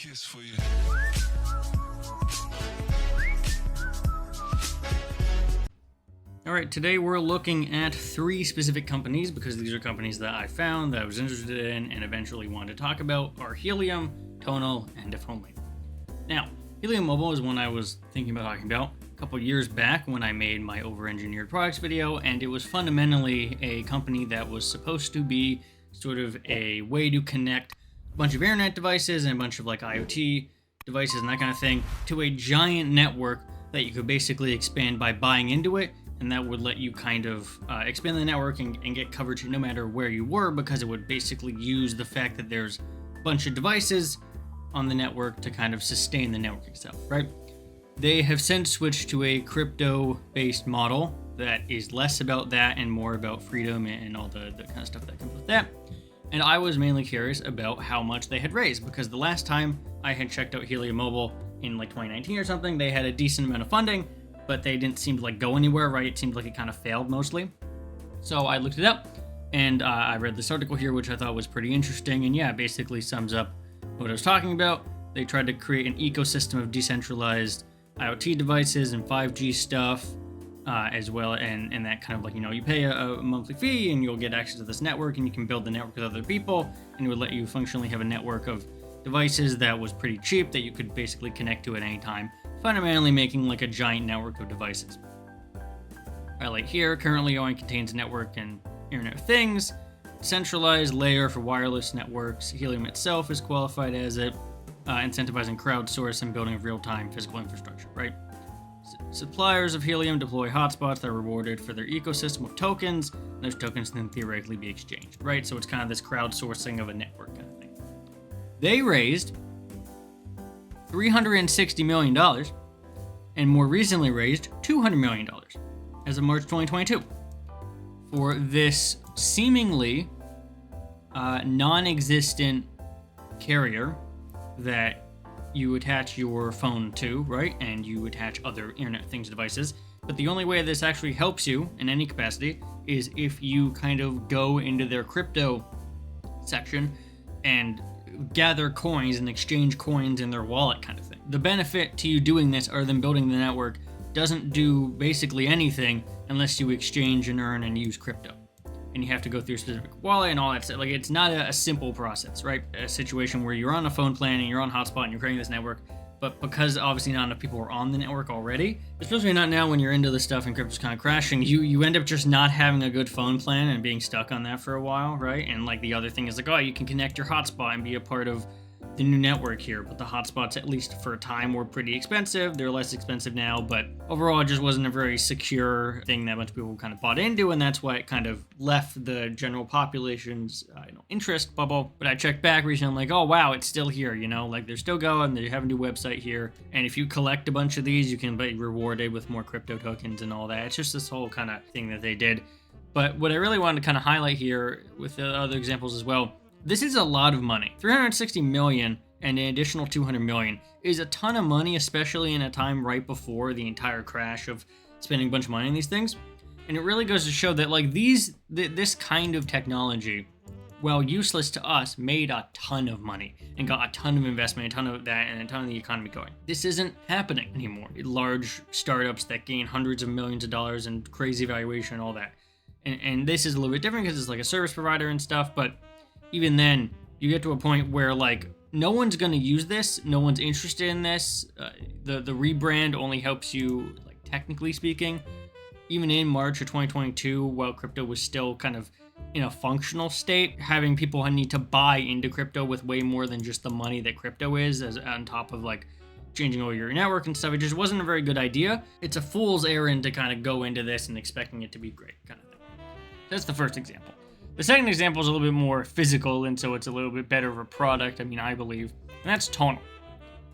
kiss for you. Alright, today we're looking at 3 specific companies because these are companies that I found that I was interested in and eventually wanted to talk about are Helium, Tonal, and If Only. Now, Helium Mobile is one I was thinking about talking about a couple years back when I made my over-engineered products video, and it was fundamentally a company that was supposed to be sort of a way to connect a bunch of internet devices and a bunch of like IoT devices and that kind of thing to a giant network that you could basically expand by buying into it, and that would let you kind of expand the network and get coverage no matter where you were, because it would basically use the fact that there's a bunch of devices on the network to kind of sustain the network itself, right? They have since switched to a crypto-based model that is less about that and more about freedom and all the kind of stuff that comes with that. And I was mainly curious about how much they had raised, because the last time I had checked out Helium Mobile in like 2019 or something, they had a decent amount of funding, but they didn't seem to like go anywhere, right? It seemed like it kind of failed mostly. So I looked it up, and I read this article here, which I thought was pretty interesting, and yeah, it basically sums up what I was talking about. They tried to create an ecosystem of decentralized IoT devices and 5G stuff, as well, and that kind of like, you pay a monthly fee and you'll get access to this network, and you can build the network with other people, and it would let you functionally have a network of devices that was pretty cheap that you could basically connect to at any time, fundamentally making like a giant network of devices. Highlight here, currently only contains a network and Internet of Things, centralized layer for wireless networks. Helium itself is qualified as it, incentivizing crowdsource and building of real-time physical infrastructure, right? Suppliers of Helium deploy hotspots that are rewarded for their ecosystem of tokens, and those tokens can theoretically be exchanged, right? So it's kind of this crowdsourcing of a network kind of thing. They raised $360 million, and more recently raised $200 million as of March 2022 for this seemingly non-existent carrier that you attach your phone to, right? And you attach other Internet of Things devices. But the only way this actually helps you in any capacity is if you kind of go into their crypto section and gather coins and exchange coins in their wallet kind of thing. The benefit to you doing this, other than building the network, doesn't do basically anything unless you exchange and earn and use crypto. And you have to go through a specific wallet and all that stuff. Like, it's not a simple process, right? A situation where you're on a phone plan and you're on hotspot and you're creating this network, but because obviously not enough people are on the network already, especially not now when you're into this stuff and crypto's kind of crashing, you end up just not having a good phone plan and being stuck on that for a while, right? And like the other thing is like, oh, you can connect your hotspot and be a part of the new network here, but the hotspots, at least for a time, were pretty expensive. They're less expensive now, but overall it just wasn't a very secure thing that a bunch of people kind of bought into, and that's why it kind of left the general population's interest bubble. But I checked back recently, I'm like, oh wow, it's still here, like they're still going, they have a new website here, and if you collect a bunch of these, you can be rewarded with more crypto tokens and all that. It's just this whole kind of thing that they did. But what I really wanted to kind of highlight here with the other examples as well, this is a lot of money. $360 million and an additional $200 million is a ton of money, especially in a time right before the entire crash of spending a bunch of money on these things. And it really goes to show that like this kind of technology, while useless to us, made a ton of money and got a ton of investment, a ton of that, and a ton of the economy going. This isn't happening anymore. Large startups that gain hundreds of millions of dollars and crazy valuation and all that. And this is a little bit different because it's like a service provider and stuff, but even then, you get to a point where like no one's going to use this, no one's interested in this. The rebrand only helps you, like technically speaking. Even in March of 2022, while crypto was still kind of in a functional state, having people need to buy into crypto with way more than just the money that crypto is, as on top of like changing over your network and stuff, it just wasn't a very good idea. It's a fool's errand to kind of go into this and expecting it to be great kind of thing. That's the first example. The second example is a little bit more physical, and so it's a little bit better of a product, I believe, and that's Tonal.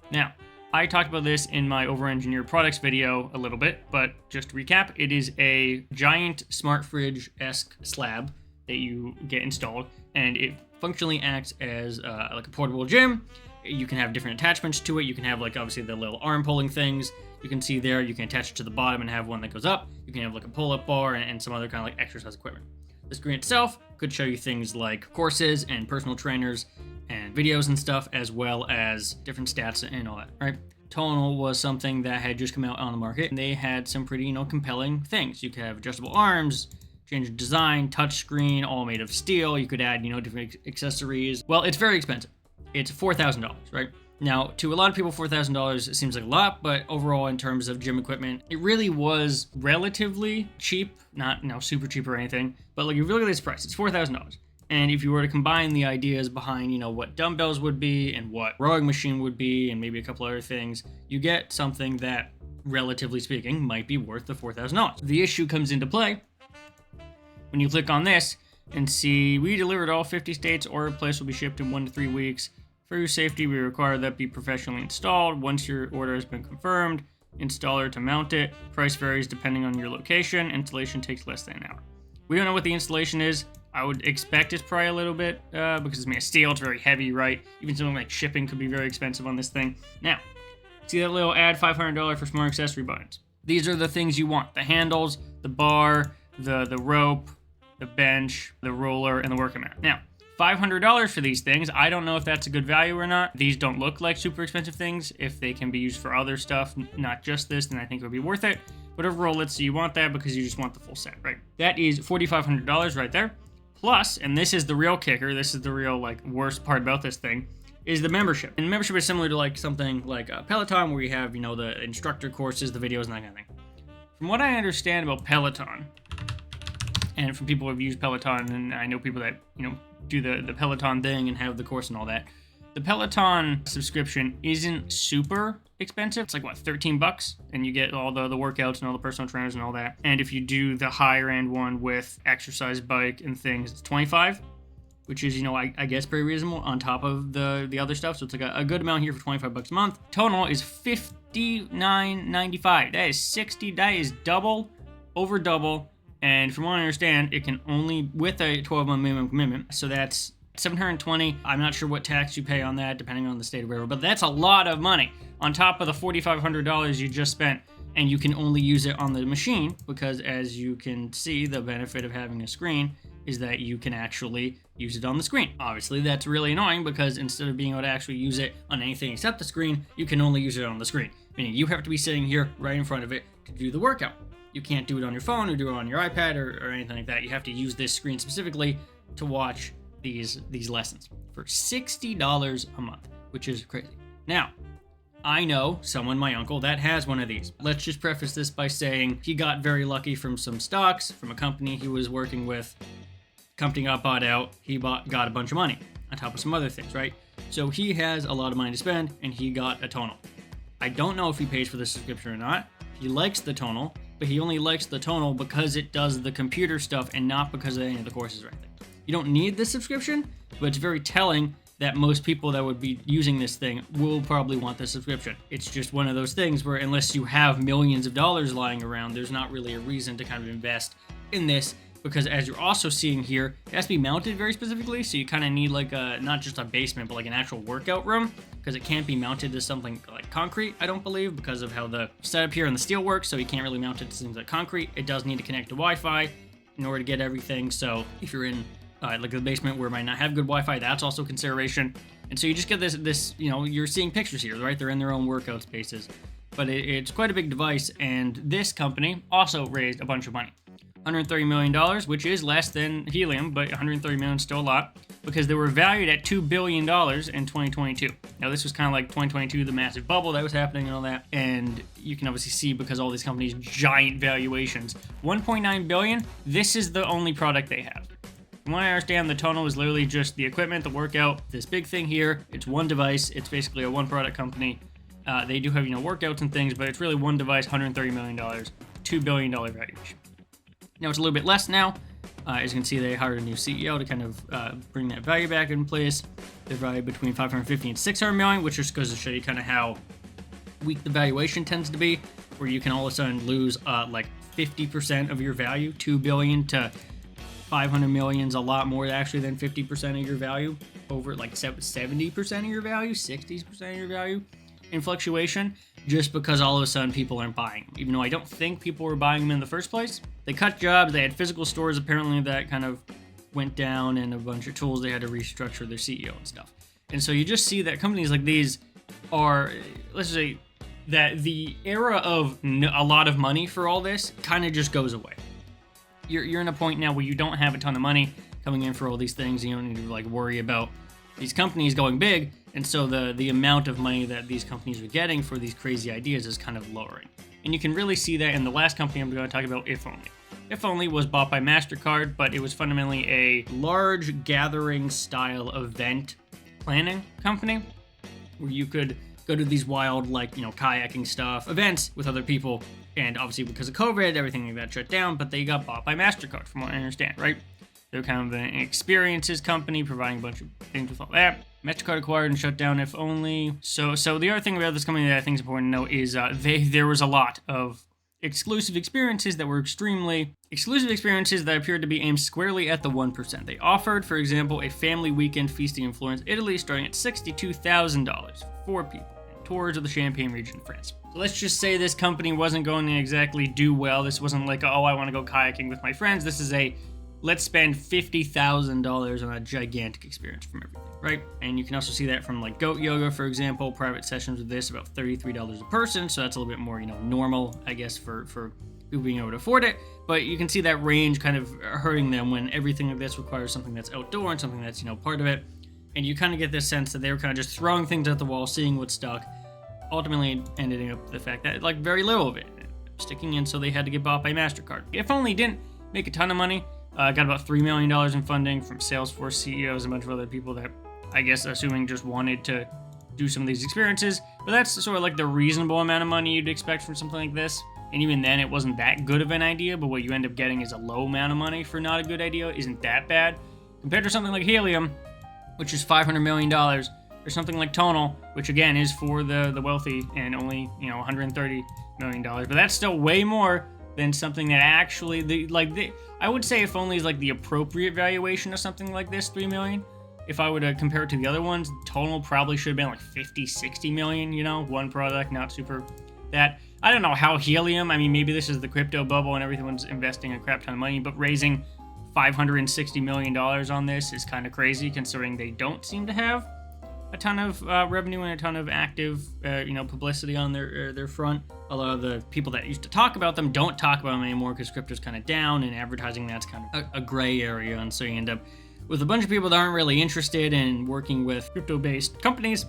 Now, I talked about this in my over-engineered products video a little bit, but just to recap, it is a giant smart fridge-esque slab that you get installed, and it functionally acts as like a portable gym. You can have different attachments to it. You can have like obviously the little arm pulling things. You can see there, you can attach it to the bottom and have one that goes up. You can have like a pull-up bar and some other kind of like exercise equipment. The screen itself could show you things like courses and personal trainers and videos and stuff, as well as different stats and all that, right? Tonal was something that had just come out on the market, and they had some pretty, compelling things. You could have adjustable arms, change of design, touchscreen, all made of steel. You could add, different accessories. Well, it's very expensive. It's $4,000, right? Now, to a lot of people, $4,000 seems like a lot, but overall, in terms of gym equipment, it really was relatively cheap. Not, super cheap or anything, but like, if you look at this price, it's $4,000. And if you were to combine the ideas behind, what dumbbells would be and what rowing machine would be and maybe a couple other things, you get something that, relatively speaking, might be worth the $4,000. The issue comes into play when you click on this and see, we delivered all 50 states, order place will be shipped in 1 to 3 weeks. For your safety, we require that be professionally installed. Once your order has been confirmed, installer to mount it. Price varies depending on your location. Installation takes less than an hour. We don't know what the installation is. I would expect it's probably a little bit, because it's made of steel, it's very heavy, right? Even something like shipping could be very expensive on this thing. Now, see that little add $500 for smart accessory buttons. These are the things you want. The handles, the bar, the rope, the bench, the roller, and the workout mat. Now, $500 for these things. I don't know if that's a good value or not. These don't look like super expensive things. If they can be used for other stuff, not just this, then I think it would be worth it. But overall, let's say you want that because you just want the full set, right? That is $4,500 right there. Plus, and this is the real kicker, this is the real worst part about this thing, is the membership. And membership is similar to something like Peloton, where you have, the instructor courses, the videos, and that kind of thing. From what I understand about Peloton, and from people who have used Peloton, and I know people that, do the Peloton thing and have the course and all that, the Peloton subscription isn't super expensive. It's like, what, $13? And you get all the workouts and all the personal trainers and all that. And if you do the higher end one with exercise bike and things, it's $25, which is, I guess pretty reasonable on top of the other stuff. So it's like a good amount here for $25 a month. Tonal is $59.95. That is 60. That is double over double. And from what I understand, it can only with a 12-month minimum commitment. So that's $720. I'm not sure what tax you pay on that, depending on the state or whatever, but that's a lot of money on top of the $4,500 you just spent, and you can only use it on the machine because, as you can see, the benefit of having a screen is that you can actually use it on the screen. Obviously, that's really annoying because instead of being able to actually use it on anything except the screen, you can only use it on the screen, meaning you have to be sitting here right in front of it to do the workout. You can't do it on your phone or do it on your iPad or anything like that. You have to use this screen specifically to watch these lessons for $60 a month, which is crazy. Now, I know someone, my uncle, that has one of these. Let's just preface this by saying he got very lucky from some stocks from a company he was working with. Company got bought out. He got a bunch of money on top of some other things, right? So he has a lot of money to spend, and he got a Tonal. I don't know if he pays for the subscription or not. He likes the Tonal, but he only likes the Tonal because it does the computer stuff and not because of any of the courses or anything. You don't need the subscription, but it's very telling that most people that would be using this thing will probably want the subscription. It's just one of those things where unless you have millions of dollars lying around, there's not really a reason to kind of invest in this, because as you're also seeing here, it has to be mounted very specifically, so you kind of need not just a basement, but an actual workout room, because it can't be mounted to something like concrete, I don't believe, because of how the setup here and the steel works, so you can't really mount it to things like concrete. It does need to connect to Wi-Fi in order to get everything, so if you're in the basement where it might not have good Wi-Fi, that's also a consideration. And so you just get this you're seeing pictures here, right? They're in their own workout spaces, but it's quite a big device, and this company also raised a bunch of money. $130 million, which is less than Helium, but $130 million is still a lot, because they were valued at $2 billion in 2022. Now, this was kind of like 2022, the massive bubble that was happening and all that, and you can obviously see, because all these companies, giant valuations. $1.9 billion, this is the only product they have. From what I understand, the Tonal is literally just the equipment, the workout, this big thing here. It's one device. It's basically a one-product company. They do have, workouts and things, but it's really one device, $130 million, $2 billion valuation. Now, it's a little bit less now. As you can see, they hired a new CEO to kind of bring that value back in place. They're valued between $550 and $600 million, which just goes to show you kind of how weak the valuation tends to be, where you can all of a sudden lose 50% of your value. $2 billion to $500 million is a lot more actually than 50% of your value, over 70% of your value, 60% of your value in fluctuation, just because all of a sudden people aren't buying them. Even though I don't think people were buying them in the first place, they cut jobs. They had physical stores apparently that kind of went down, and a bunch of tools. They had to restructure their CEO and stuff. And so you just see that companies like these are, let's say, that the era of a lot of money for all this kind of just goes away. You're in a point now where you don't have a ton of money coming in for all these things. You don't need to like worry about these companies going big, and so the amount of money that these companies are getting for these crazy ideas is kind of lowering. And you can really see that in the last company I'm going to talk about, If Only. If Only was bought by MasterCard, but it was fundamentally a large gathering style event planning company where you could go to these wild, like, you know, kayaking stuff, events with other people. And obviously because of COVID, everything like that shut down, but they got bought by MasterCard from what I understand, right? They're kind of an experiences company providing a bunch of things with all that. MasterCard acquired and shut down If Only. So the other thing about this company that I think is important to note is there was a lot of exclusive experiences that were extremely exclusive experiences that appeared to be aimed squarely at the 1%. They offered, for example, a family weekend feasting in Florence, Italy, starting at $62,000 for 4 people, and tours of the Champagne region of France. So let's just say this company wasn't going to exactly do well. This wasn't like, oh, I want to go kayaking with my friends. This is a, let's spend $50,000 on a gigantic experience from everything, right? And you can also see that from like Goat Yoga, for example. Private sessions with this, about $33 a person. So that's a little bit more, you know, normal, I guess, for people being able to afford it. But you can see that range kind of hurting them when everything like this requires something that's outdoor and something that's, you know, part of it. And you kind of get this sense that they were kind of just throwing things at the wall, seeing what stuck. Ultimately ending up with the fact that like very little of it sticking in, so they had to get bought by MasterCard. If Only didn't make a ton of money. Got about $3 million in funding from Salesforce CEOs and a bunch of other people that, I guess, assuming just wanted to do some of these experiences. But that's sort of like the reasonable amount of money you'd expect from something like this. And even then, it wasn't that good of an idea, but what you end up getting is a low amount of money for not a good idea. Isn't that bad? Compared to something like Helium, which is $500 million, or something like Tonal, which again is for the wealthy and only, you know, $130 million. But that's still way more than something that actually, I would say If Only is like the appropriate valuation of something like this, $3 million. If I were to compare it to the other ones, Tonal probably should have been like 50, 60 million, you know, one product, not super that. I don't know how Helium, I mean, maybe this is the crypto bubble and everyone's investing a crap ton of money, but raising $560 million on this is kind of crazy considering they don't seem to have a ton of revenue and a ton of active, publicity on their front. A lot of the people that used to talk about them don't talk about them anymore because crypto's kind of down and advertising that's kind of a gray area. And so you end up with a bunch of people that aren't really interested in working with crypto-based companies.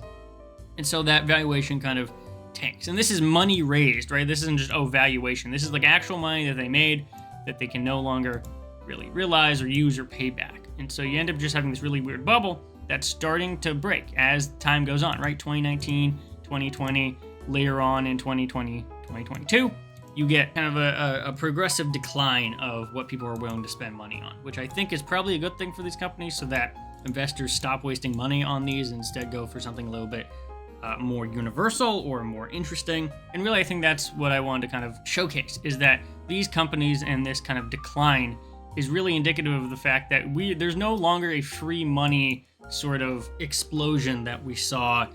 And so that valuation kind of tanks. And this is money raised, right? This isn't just, valuation. This is like actual money that they made that they can no longer really realize or use or pay back. And so you end up just having this really weird bubble that's starting to break as time goes on, right? 2019, 2020, later on in 2020, 2022, you get kind of a progressive decline of what people are willing to spend money on, which I think is probably a good thing for these companies so that investors stop wasting money on these and instead go for something a little bit more universal or more interesting. And really, I think that's what I wanted to kind of showcase, is that these companies and this kind of decline is really indicative of the fact that there's no longer a free money sort of explosion that we saw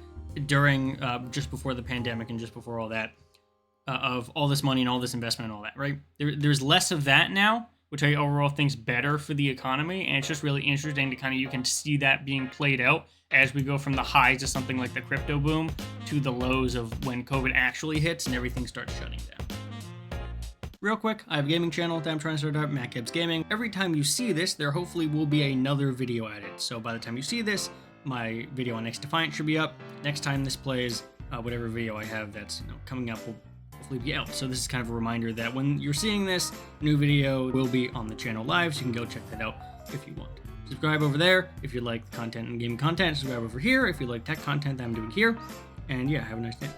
during just before the pandemic and just before all that, of all this money and all this investment and all that, right? There's less of that now, which I overall think is better for the economy, and it's just really interesting to kind of, you can see that being played out as we go from the highs of something like the crypto boom to the lows of when COVID actually hits and everything starts shutting down. Real quick, I have a gaming channel that I'm trying to start up, Matt Gibbs Gaming. Every time you see this, there hopefully will be another video added. So by the time you see this, my video on X Defiant should be up. Next time this plays, whatever video I have that's coming up will hopefully be out. So this is kind of a reminder that when you're seeing this, new video will be on the channel live, so you can go check that out if you want. Subscribe over there if you like content and gaming content. Subscribe over here if you like tech content that I'm doing here. And yeah, have a nice day.